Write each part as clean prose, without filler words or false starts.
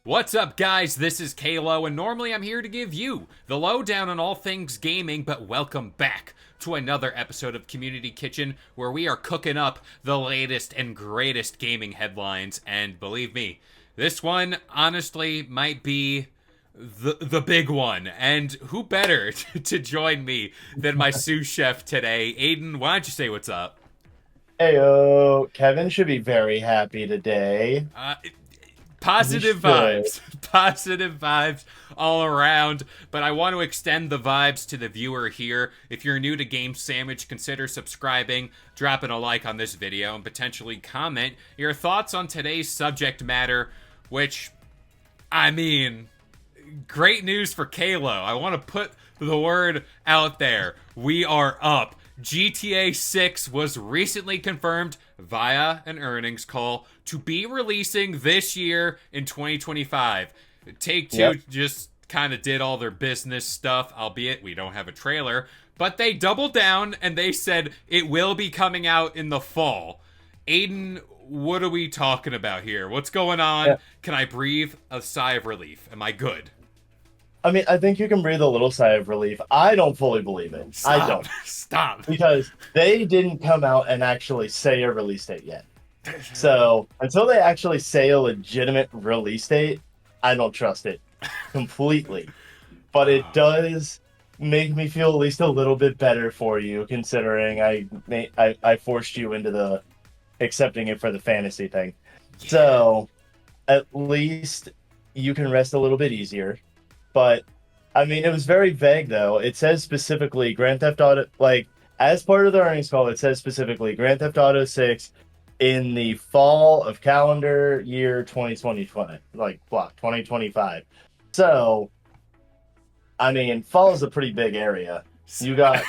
What's up, guys? This is Kalo, and normally I'm here to give you the lowdown on all things gaming, but welcome back to another episode of Community Kitchen, where we are cooking up the latest and greatest gaming headlines, and believe me, this one, honestly, might be the big one. And who better to join me than my sous chef today? Aiden, why don't you say what's up? Heyo, Kevin should be very happy today. Uh, He Positive should. vibes. Positive vibes all around. But I want to extend the vibes to the viewer here. If you're new to Game Sandwich, consider subscribing, dropping a like on this video, and potentially comment your thoughts on today's subject matter, which, I mean, great news for Kalo. I want to put the word out there. We are up. GTA 6 was recently confirmed via an earnings call to be releasing this year in 2025. Take Two Yep. just kind of did all their business stuff, albeit we don't have a trailer, but they doubled down and they said it will be coming out in the fall. Aiden, what are we talking about here? What's going on? Yeah. Can I breathe a sigh of relief? Am I good? I mean, I think you can breathe a little sigh of relief. I don't fully believe it. I Stop. don't. Stop. Because they didn't come out and actually say a release date yet. So until they actually say a legitimate release date, I don't trust it completely. But it does make me feel at least a little bit better for you, considering I forced you into the accepting it for the fantasy thing. So at least you can rest a little bit easier. But I mean, it was very vague though. It says specifically Grand Theft Auto, like as part of the earnings call, it says specifically Grand Theft Auto 6 in the fall of calendar year 2020, like blah, 2025. So, I mean, fall is a pretty big area. You got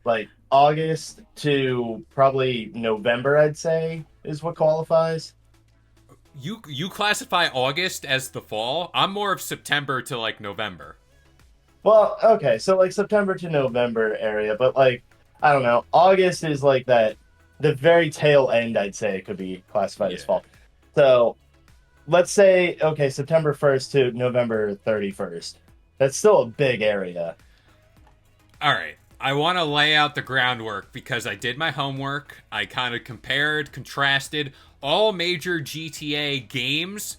like August to probably November, I'd say, is what qualifies. You classify August as the fall. I'm more of September to like November. Well, okay, so like September to November area, but like I don't know, August is like that the very tail end, I'd say it could be classified Yeah. as fall. So let's say okay, September 1st to November 31st. That's still a big area. All right. I want to lay out the groundwork because I did my homework. I kind of compared, contrasted all major GTA games.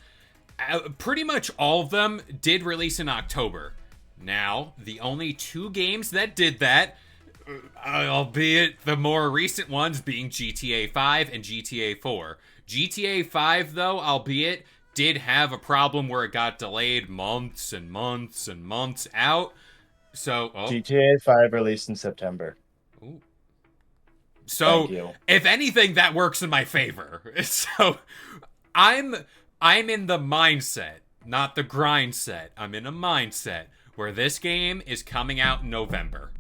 Pretty much all of them did release in October. Now, the only two games that did that, albeit the more recent ones being GTA 5 and GTA 4. GTA 5, though, albeit did have a problem where it got delayed months and months and months out. So, GTA 5 released in September. ooh. Thank So, you. if anything, that works in my favor. So, I'm I'm in the mindset, not the grind set. I'm in a mindset where this game is coming out in November.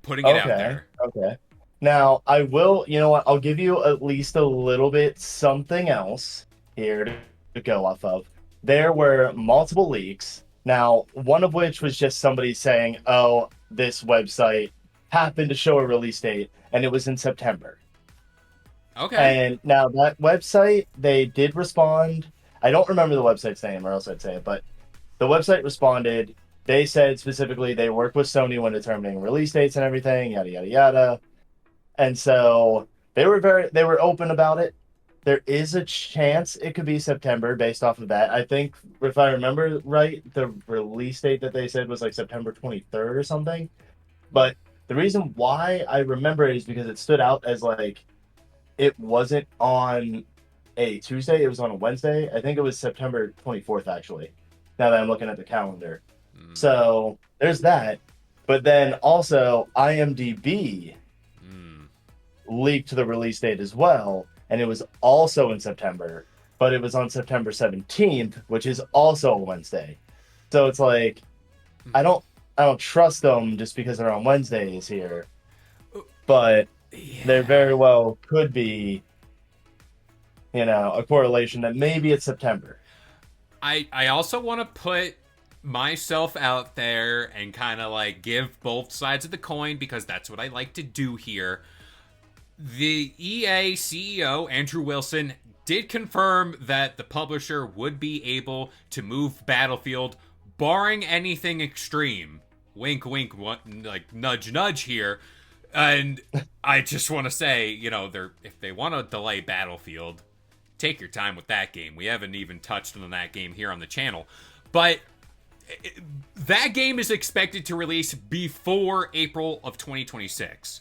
Putting it out Okay. there. Okay. Now, I will, you know what? I'll give you at least a little bit something else here to go off of. There were multiple leaks. Now, one of which was just somebody saying, oh, this website happened to show a release date, and it was in September. Okay. And now that website, they did respond. I don't remember the website's name, or else I'd say it, but the website responded. They said specifically they work with Sony when determining release dates and everything, yada yada yada. And so they were open about it. There is a chance it could be September based off of that. I think if I remember right, the release date that they said was like September 23rd or something. But the reason why I remember it is because it stood out as like it wasn't on a Tuesday, it was on a Wednesday. I think it was September 24th actually. Now that I'm looking at the calendar. Mm, So there's that. But then also IMDb mm. leaked the release date as well, and it was also in September, but it was on September 17th, which is also a Wednesday. So it's like I don't I don't trust them just because they're on Wednesdays here, but there Yeah. very well could be, a correlation that maybe it's September. I also want to put myself out there and kind of like give both sides of the coin because that's what I like to do here. The EA CEO, Andrew Wilson, did confirm that the publisher would be able to move Battlefield, barring anything extreme. Wink, wink, like nudge, nudge here. And I just want to say, if they want to delay Battlefield, take your time with that game. We haven't even touched on that game here on the channel. But that game is expected to release before April of 2026.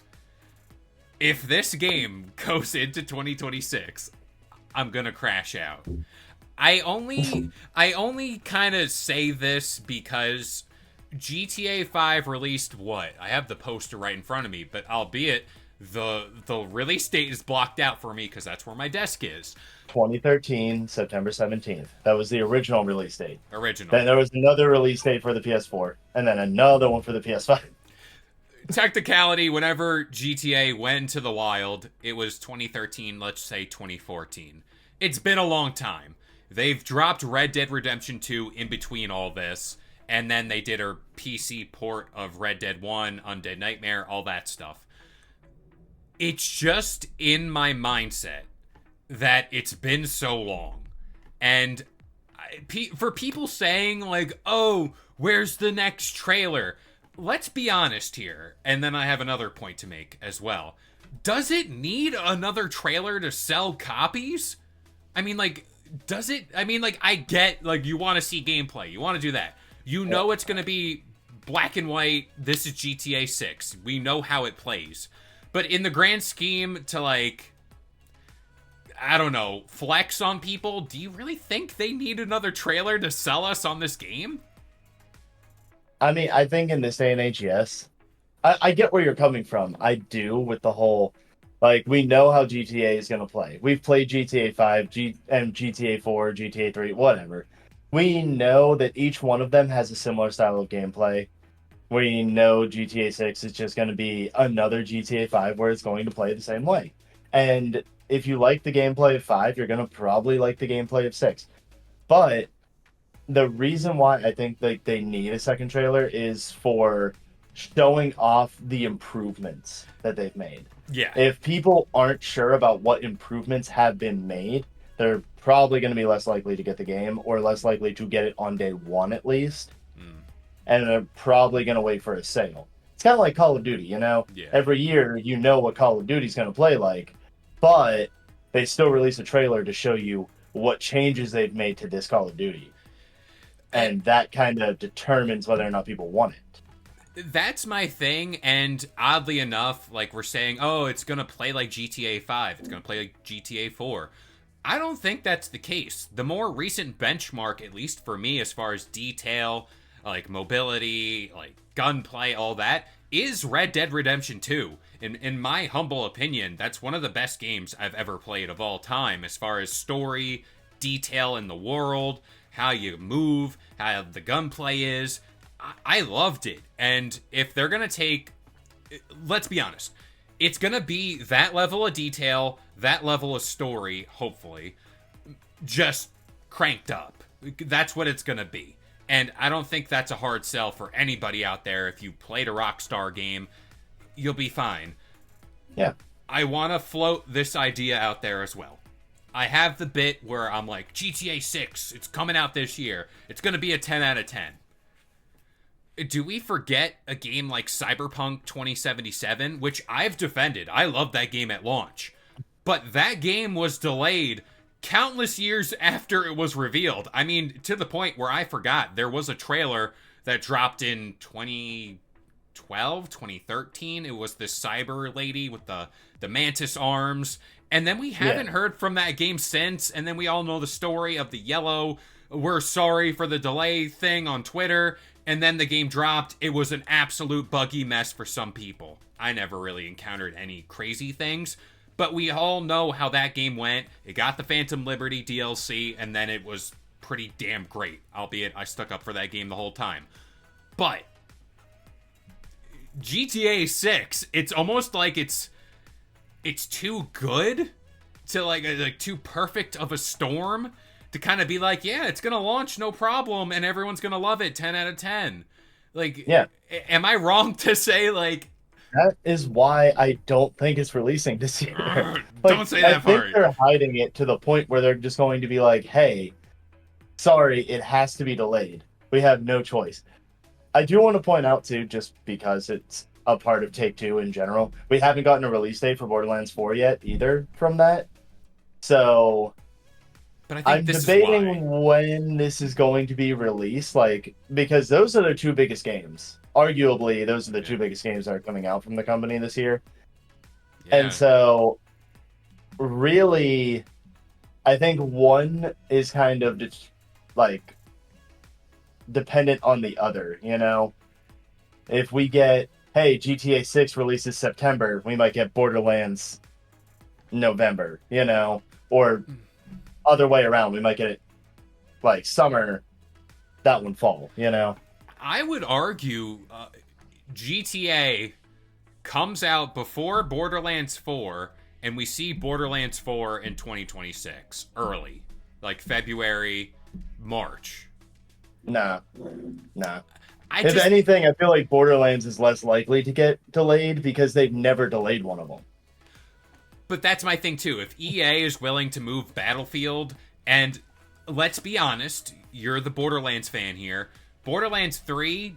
If this game goes into 2026, I'm gonna crash out. I only kind of say this because GTA 5 released what? I have the poster right in front of me, but albeit the release date is blocked out for me because that's where my desk is. 2013, September 17th. That was the original release date. Original. Then there was another release date for the PS4, and then another one for the PS5. Technicality, whenever GTA went into the wild, it was 2013, let's say 2014. It's been a long time. They've dropped Red Dead Redemption 2 in between all this, and then they did a PC port of Red Dead 1, Undead Nightmare, all that stuff. It's just in my mindset that it's been so long. And for people saying, like, oh, where's the next trailer? Let's be honest here. And then I have another point to make as well. Does it need another trailer to sell copies? I mean, like, does it? I mean, like, I get, like, you want to see gameplay. You want to do that. You know it's going to be black and white. This is GTA 6. We know how it plays. But in the grand scheme to, like, I don't know, flex on people, do you really think they need another trailer to sell us on this game? I mean, I think in this day and age, yes. I get where you're coming from. I do with the whole, like, we know how GTA is going to play. We've played GTA 5, and GTA 4, GTA 3, whatever. We know that each one of them has a similar style of gameplay. We know GTA 6 is just going to be another GTA 5 where it's going to play the same way. And if you like the gameplay of 5, you're going to probably like the gameplay of 6. But the reason why I think that they need a second trailer is for showing off the improvements that they've made. Yeah. If people aren't sure about what improvements have been made, they're probably going to be less likely to get the game, or less likely to get it on day one at least. And they're probably going to wait for a sale. It's kind of like Call of Duty, you know? Yeah. Every year, you know what Call of Duty's going to play like, but they still release a trailer to show you what changes they've made to this Call of Duty. And that kind of determines whether or not people want it. That's my thing, and oddly enough, like, we're saying, oh, it's going to play like GTA 5, it's going to play like GTA 4. I don't think that's the case. The more recent benchmark, at least for me, as far as detail, like mobility, like gunplay, all that, is Red Dead Redemption 2. In my humble opinion, that's one of the best games I've ever played of all time, as far as story, detail in the world, how you move, how the gunplay is. I loved it. And if they're going to take, let's be honest, it's going to be that level of detail, that level of story, hopefully, just cranked up. That's what it's going to be. And I don't think that's a hard sell for anybody out there. If you played a Rockstar game, you'll be fine. Yeah. I want to float this idea out there as well. I have the bit where I'm like, GTA 6, it's coming out this year. It's going to be a 10 out of 10. Do we forget a game like Cyberpunk 2077, which I've defended? I loved that game at launch. But that game was delayed countless years after it was revealed. I mean, to the point where I forgot there was a trailer that dropped in 2012, 2013. It was this cyber lady with the mantis arms. And then we haven't heard from that game since. And then we all know the story of the yellow, we're sorry for the delay thing on Twitter. And then the game dropped. It was an absolute buggy mess for some people. I never really encountered any crazy things. But we all know how that game went. It got the Phantom Liberty DLC, and then it was pretty damn great. Albeit, I stuck up for that game the whole time. But GTA 6, it's almost like it's too good to like too perfect of a storm to kind of be like, yeah, it's gonna launch no problem, and everyone's gonna love it, 10 out of 10. Like, yeah. Am I wrong to say, like, that is why I don't think it's releasing this year. Don't Like, say I that think part. they're hiding it to the point where they're just going to be like, hey, sorry, it has to be delayed. We have no choice. I do want to point out, too, just because it's a part of Take Two in general, we haven't gotten a release date for Borderlands 4 yet either from that. So But I think I'm this is why. debating when this is going to be released, like, because those are the two biggest games. Arguably, those are the Yeah. two biggest games that are coming out from the company this year. And Yeah. so, really, I think one is kind of just like dependent on the other, you know? If we get, hey, GTA 6 releases September, we might get Borderlands November, you know? Or other way around, we might get it like summer, that one fall, you know? I would argue GTA comes out before Borderlands 4, and we see Borderlands 4 in 2026, early. Like February, March. Nah, nah. I If just. anything, I feel like Borderlands is less likely to get delayed because they've never delayed one of them. But that's my thing too. If EA is willing to move Battlefield, and let's be honest, you're the Borderlands fan here. Borderlands 3,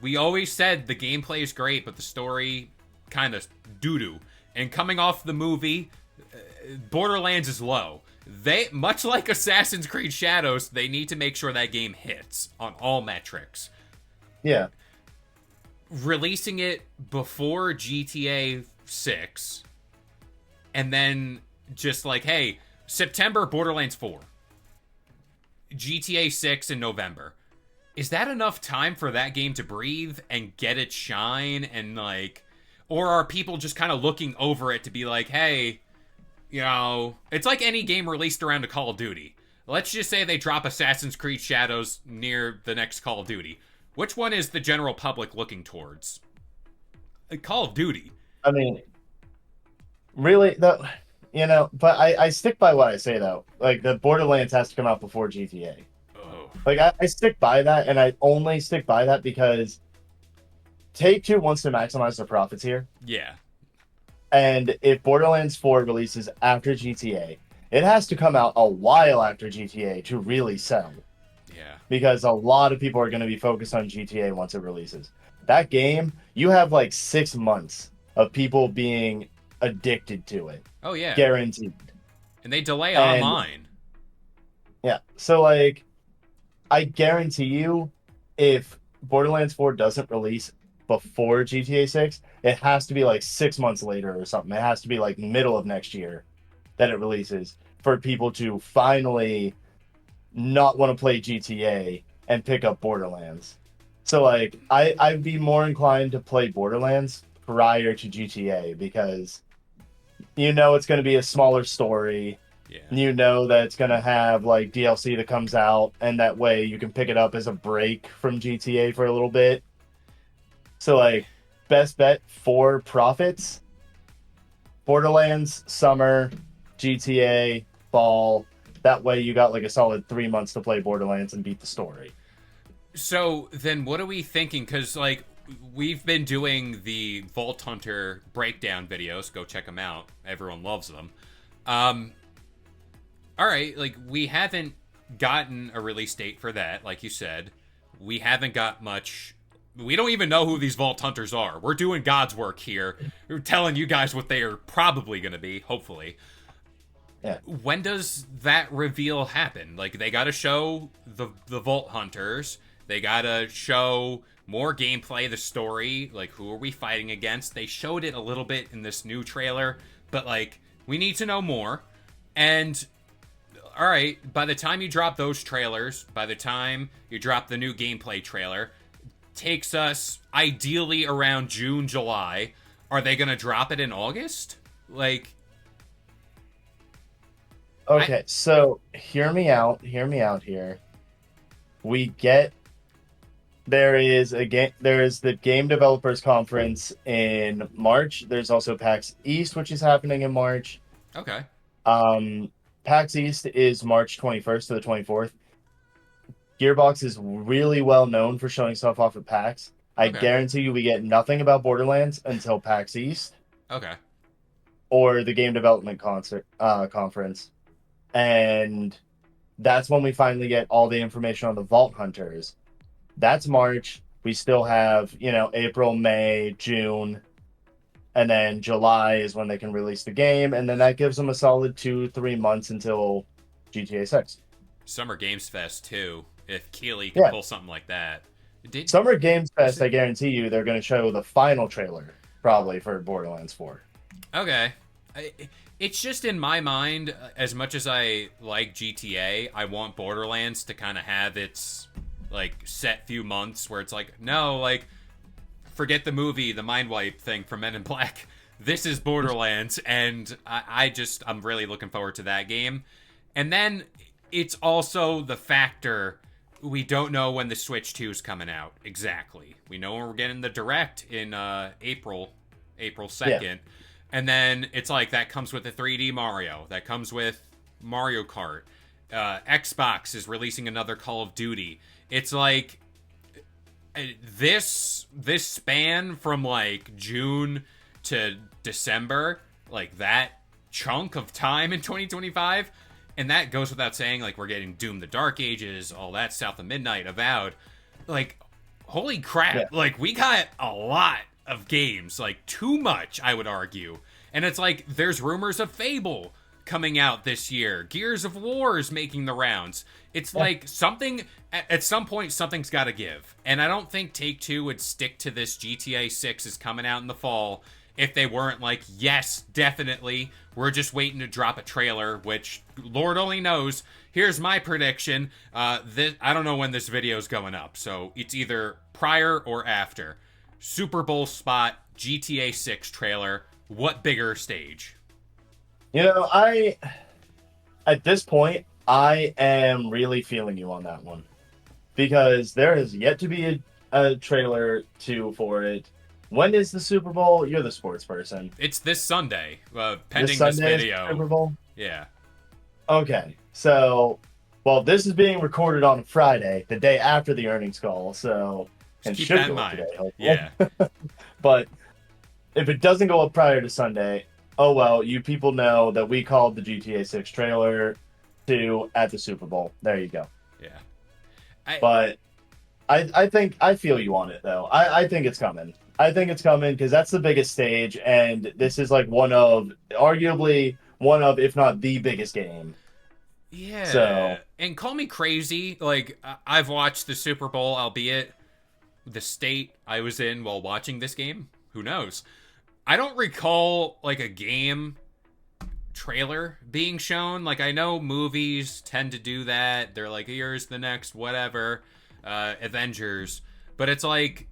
we always said the gameplay is great, but the story kind of doo doo. And coming off the movie, Borderlands is low. They, much like Assassin's Creed Shadows, they need to make sure that game hits on all metrics. Yeah, Releasing it before GTA 6 and then just like, hey, September Borderlands 4, GTA 6 in November. Is that enough time for that game to breathe and get its shine and like, or are people just kind of looking over it to be like, hey, you know, it's like any game released around a Call of Duty. Let's just say they drop Assassin's Creed Shadows near the next Call of Duty. Which one is the general public looking towards? Call of Duty. I mean, really, though, you know, but I stick by what I say though. Like the Borderlands has to come out before GTA. Oh, Like I stick by that, and I only stick by that because Take Two wants to maximize their profits here. yeah, And if Borderlands 4 releases after GTA, it has to come out a while after GTA to really sell yeah. because a lot of people are going to be focused on GTA once it releases. That game, you have like 6 months of people being addicted to it, Oh, yeah. guaranteed. And they delay And online. yeah, so like, I guarantee you, if Borderlands 4 doesn't release before GTA 6, it has to be like 6 months later or something. It has to be like middle of next year that it releases for people to finally not want to play GTA and pick up Borderlands. So like I'd be more inclined to play Borderlands prior to GTA because you know it's going to be a smaller story. Yeah. You know that it's going to have like DLC that comes out and that way you can pick it up as a break from GTA for a little bit. So like best bet for profits, Borderlands summer, GTA fall. That way you got like a solid 3 months to play Borderlands and beat the story. So then what are we thinking? Because, like, we've been doing the Vault Hunter breakdown videos. Go check them out. Everyone loves them. Um, all right, like, we haven't gotten a release date for that, like you said. We haven't got much. We don't even know who these Vault Hunters are. We're doing God's work here. We're telling you guys what they are probably going to be, hopefully. Yeah. When does that reveal happen? Like, they gotta show the Vault Hunters. They gotta show more gameplay, the story. Like, who are we fighting against? They showed it a little bit in this new trailer, but, like, we need to know more. And, alright, by the time you drop those trailers, by the time you drop the new gameplay trailer, takes us ideally around June, July. Are they gonna drop it in August? Like, I. Okay, so hear me out. Hear me out here. We get there is a game. There is the Game Developers Conference in March. There's also PAX East, which is happening in March. Okay. Um, PAX East is March 21st to the 24th. Gearbox is really well known for showing stuff off at PAX. I Okay. guarantee you we get nothing about Borderlands until PAX East Okay. or the Game Development Conference. And that's when we finally get all the information on the Vault Hunters. That's March. We still have, April, May, June, and then July is when they can release the game. And then that gives them a solid 2-3 months until GTA 6. Summer Games Fest too. If Keighley can Yeah. pull something like that. Did Summer Games Fest, it- I guarantee you, they're going to show the final trailer probably for Borderlands 4. Okay. It's just in my mind, as much as I like GTA, I want Borderlands to kind of have its like set few months where it's like, no, like forget the movie, the mind wipe thing from Men in Black. This is Borderlands, and I'm really looking forward to that game. And then it's also the factor we don't know when the Switch 2 is coming out exactly. We know when we're getting the direct in April 2nd. Yeah. And then it's like that comes with the 3D Mario. That comes with Mario Kart. Xbox is releasing another Call of Duty. It's like this span from like June to December, like that chunk of time in 2025. And that goes without saying, like, we're getting Doom the Dark Ages, all that, South of Midnight, Avowed. Like, holy crap. Yeah. Like, we got a lot of games. Like, too much, I would argue. And it's like, there's rumors of Fable coming out this year. Gears of War is making the rounds. It's like something, at some point, something's got to give. And I don't think Take-Two would stick to this GTA 6 is coming out in the fall if they weren't like, yes, definitely, we're just waiting to drop a trailer, which Lord only knows. Here's my prediction. I don't know when this video is going up, so it's either prior or after. Super Bowl spot, GTA 6 trailer. What bigger stage? At this point, I am really feeling you on that one. Because there has yet to be a trailer for it. When is the Super Bowl? You're the sports person. It's this Sunday, pending this video. Is the Super Bowl? Yeah. Okay, so, this is being recorded on Friday, the day after the earnings call, so... Just keep that in mind. Today, hopefully. Yeah. But if it doesn't go up prior to Sunday, oh well, you people know that we called the GTA 6 trailer at the Super Bowl. There you go. Yeah. But I think, I feel you on it, though. I think it's coming. I think it's coming because that's the biggest stage, and this is like arguably one of, if not the biggest game. Yeah. So, and call me crazy. Like, I've watched the Super Bowl, albeit the state I was in while watching this game. Who knows? I don't recall like a game trailer being shown. Like, I know movies tend to do that. They're like, here's the next whatever, Avengers. But it's like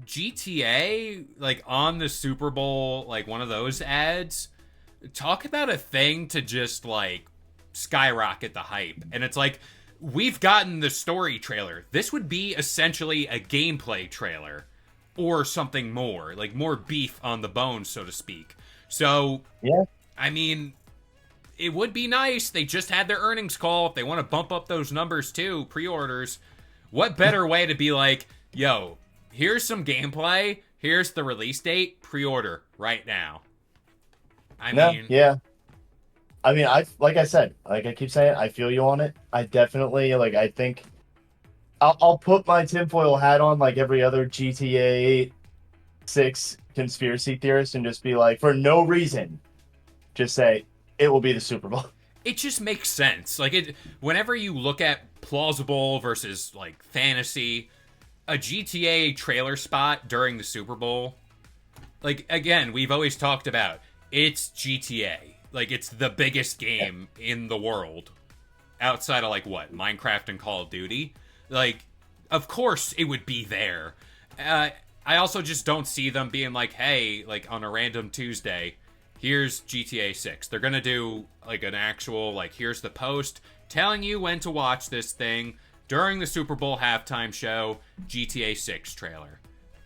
GTA, like on the Super Bowl, like one of those ads. Talk about a thing to just like skyrocket the hype. And it's like, we've gotten the story trailer. This would be essentially a gameplay trailer or something more, like more beef on the bone, so to speak. So, yeah, I mean, it would be nice. They just had their earnings call. If they want to bump up those numbers too, pre-orders, what better way to be like, yo, here's some gameplay. Here's the release date. Pre-order right now. I mean, yeah. I mean, like I said, like I keep saying, I feel you on it. I definitely, like, I think I'll put my tinfoil hat on like every other GTA 6 conspiracy theorist and just be like, for no reason, just say it will be the Super Bowl. It just makes sense. Like, whenever you look at plausible versus like fantasy, a GTA trailer spot during the Super Bowl, like, again, we've always talked about it's GTA. Like, it's the biggest game in the world outside of like what, Minecraft and Call of Duty. Like, of course it would be there. I also just don't see them being like, hey, like on a random Tuesday, here's GTA 6. They're gonna do like an actual, like, here's the post telling you when to watch this thing during the Super Bowl halftime show, GTA 6 trailer.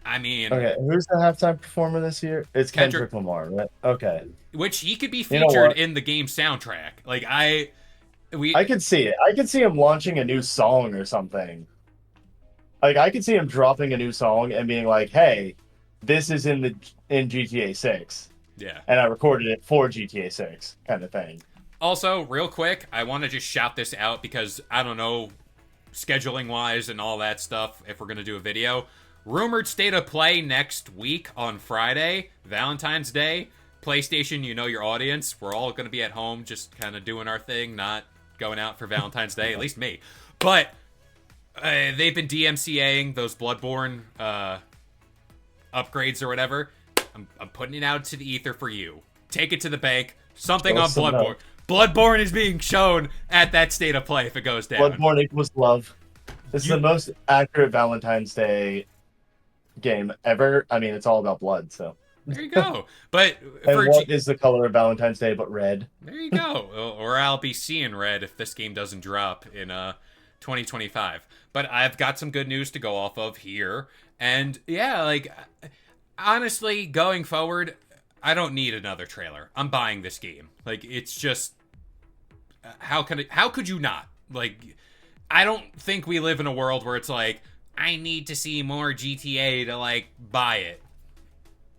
I mean... Okay, who's the halftime performer this year? It's Kendrick Lamar, right? Okay. Which he could be featured in the game soundtrack. Like, I could see it. I could see him launching a new song or something. Like I could see him dropping a new song and being like, "Hey, this is in GTA 6." Yeah. And I recorded it for GTA 6 kind of thing. Also, real quick, I want to just shout this out because I don't know, scheduling wise and all that stuff, if we're going to do a video. Rumored state of play next week on Friday, Valentine's Day. PlayStation, you know your audience. We're all going to be at home just kind of doing our thing, not going out for Valentine's Day, at least me. But they've been DMCAing those Bloodborne upgrades or whatever. I'm putting it out to the ether for you. Take it to the bank. Something on Bloodborne. Bloodborne is being shown at that state of play if it goes down. Bloodborne equals love. This is the most accurate Valentine's Day game ever. I mean, it's all about blood, so. There you go. But and what is the color of Valentine's Day but red? There you go. Or I'll be seeing red if this game doesn't drop in 2025. But I've got some good news to go off of here. And yeah, like, honestly, going forward, I don't need another trailer. I'm buying this game. Like, it's just, how could you not? Like, I don't think we live in a world where it's like, I need to see more GTA to like buy it.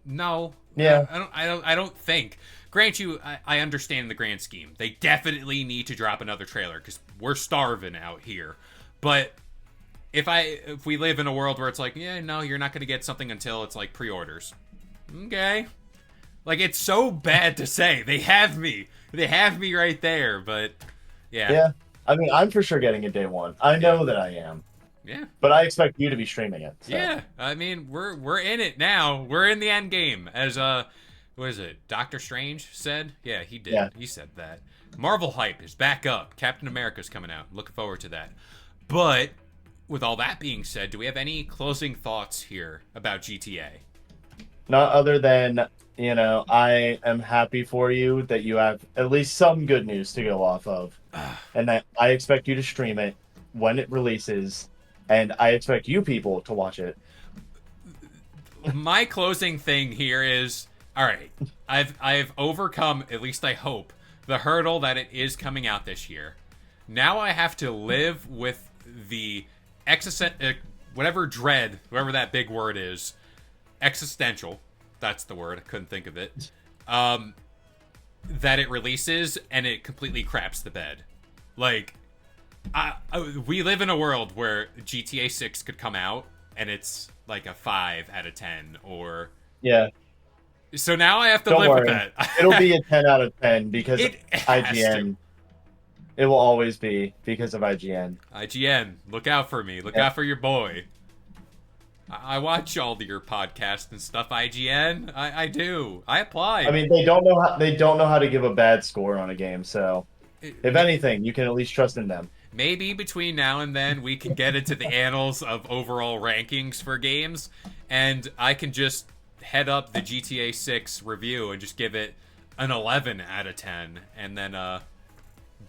No. Yeah. I don't think. Grant you, I understand the grand scheme. They definitely need to drop another trailer because we're starving out here. But if we live in a world where it's like, yeah, no, you're not going to get something until it's like pre-orders. Okay. Like, it's so bad to say. They have me. They have me right there, but yeah. Yeah. I mean, I'm for sure getting it day one. I know that I am. Yeah. But I expect you to be streaming it. So. Yeah. I mean, we're in it now. We're in the end game. As what is it? Doctor Strange said? Yeah, he did. Yeah. He said that. Marvel hype is back up. Captain America's coming out. Looking forward to that. But with all that being said, do we have any closing thoughts here about GTA? Not other than, you know, I am happy for you that you have at least some good news to go off of. And that I expect you to stream it when it releases. And I expect you people to watch it. My closing thing here is, all right, I've overcome, at least I hope, the hurdle that it is coming out this year. Now I have to live with the whatever dread, whatever that big word is, existential, that's the word, I couldn't think of it, that it releases and it completely craps the bed. Like, we live in a world where GTA 6 could come out and it's like a 5 out of 10 or... Yeah. So now I have to live with that. It'll be a 10 out of 10 because of IGN. It will always be because of IGN. IGN, look out for me. Look out for your boy. I watch all of your podcasts and stuff, IGN. I do. I apply. I mean, they don't know how to give a bad score on a game, so if anything, you can at least trust in them. Maybe between now and then we can get into the annals of overall rankings for games, and I can just head up the GTA 6 review and just give it an 11 out of 10, and then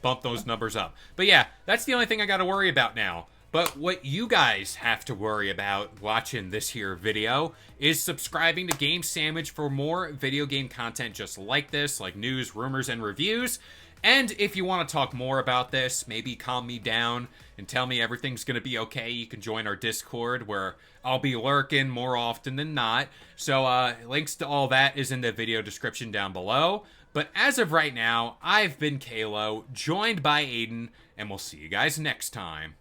bump those numbers up. But yeah, that's the only thing I got to worry about now. But what you guys have to worry about watching this here video is subscribing to Game Sandwich for more video game content just like this, like news, rumors, and reviews. And if you want to talk more about this, maybe calm me down and tell me everything's going to be okay, you can join our Discord where I'll be lurking more often than not. So links to all that is in the video description down below. But as of right now, I've been Kalo, joined by Aiden, and we'll see you guys next time.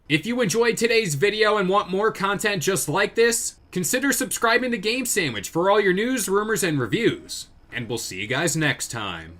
If you enjoyed today's video and want more content just like this, consider subscribing to Game Sandwich for all your news, rumors, and reviews. And we'll see you guys next time.